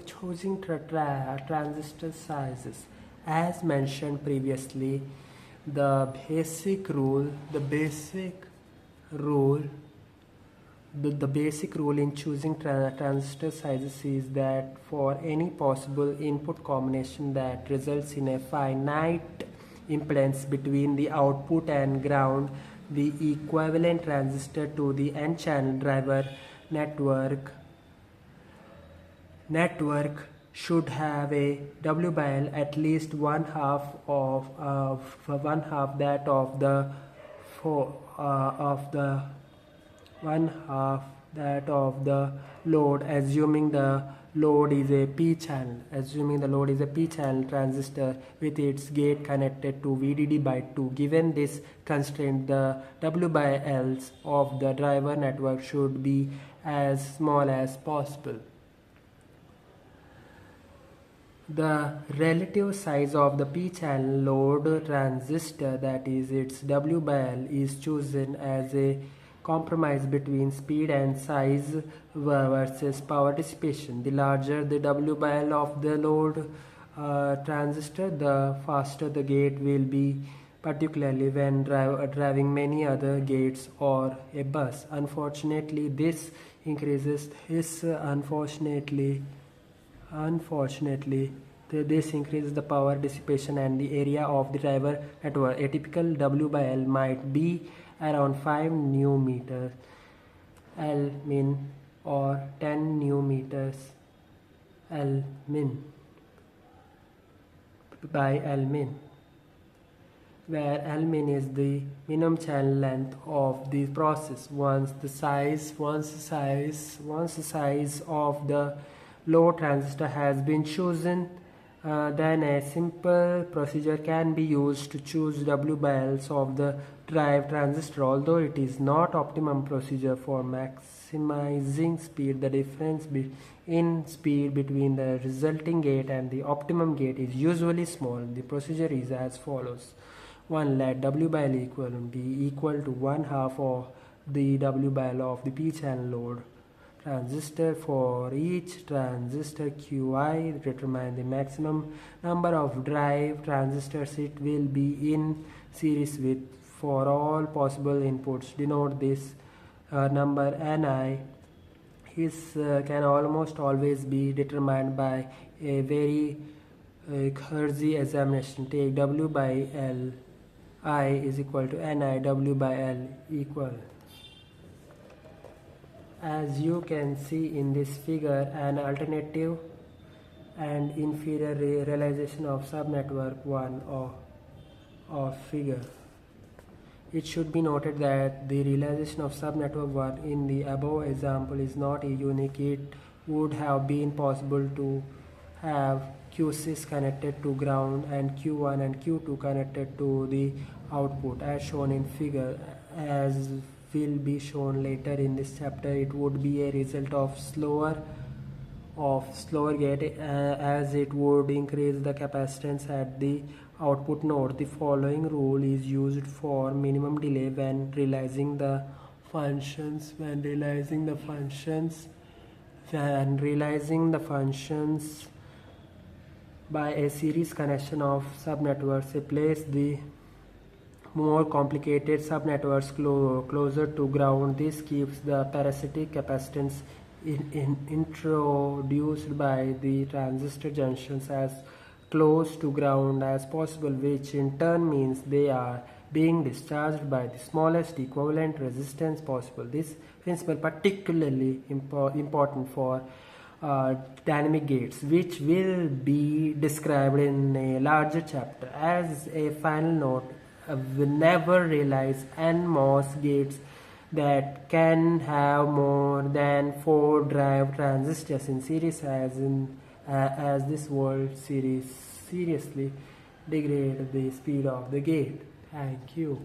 choosing transistor sizes. As mentioned previously, the basic rule in choosing transistor sizes is that for any possible input combination that results in a finite impedance between the output and ground, the equivalent transistor to the n-channel driver network should have a W by L at least one half that of the load, assuming the load is a p-channel transistor with its gate connected to VDD by 2. Given this constraint, the W by Ls of the driver network should be as small as possible. The relative size of the p-channel load transistor, that is its W by L, is chosen as a compromise between speed and size versus power dissipation. The larger the W by L of the load transistor, the faster the gate will be, particularly when driving many other gates or a bus. Unfortunately, this increases the power dissipation and the area of the driver network. A typical W by L might be around 5 new meters L min or 10 new meters L min by L min, where L min is the minimum channel length of the process. Once the size of the load transistor has been chosen, then a simple procedure can be used to choose W by Ls of the drive transistor. Although it is not optimum procedure for maximizing speed, the difference in speed between the resulting gate and the optimum gate is usually small. The procedure is as follows. 1. Let W by L be equal to 1/2 of the W by L of the p-channel load transistor. For each transistor Qi, determine the maximum number of drive transistors it will be in series with for all possible inputs. Denote this number Ni can almost always be determined by a very cursory examination. Take W by L I is equal to Ni W by L equal. As you can see in this figure, an alternative and inferior realization of subnetwork 1 of figure. It should be noted that the realization of subnetwork 1 in the above example is not unique. It would have been possible to have Q6 connected to ground and Q1 and Q2 connected to the output as shown in figure. As will be shown later in this chapter, it would be a result of slower gate as it would increase the capacitance at the output node. The following rule is used for minimum delay when realizing the functions by a series connection of subnetworks. Place the more complicated subnetworks closer to ground. This keeps the parasitic capacitance introduced by the transistor junctions as close to ground as possible, which in turn means they are being discharged by the smallest equivalent resistance possible. This principle particularly important for dynamic gates, which will be described in a larger chapter. As a final note, we never realize NMOS gates that can have more than 4 drive transistors in series, as this world series seriously degrade the speed of the gate. Thank you.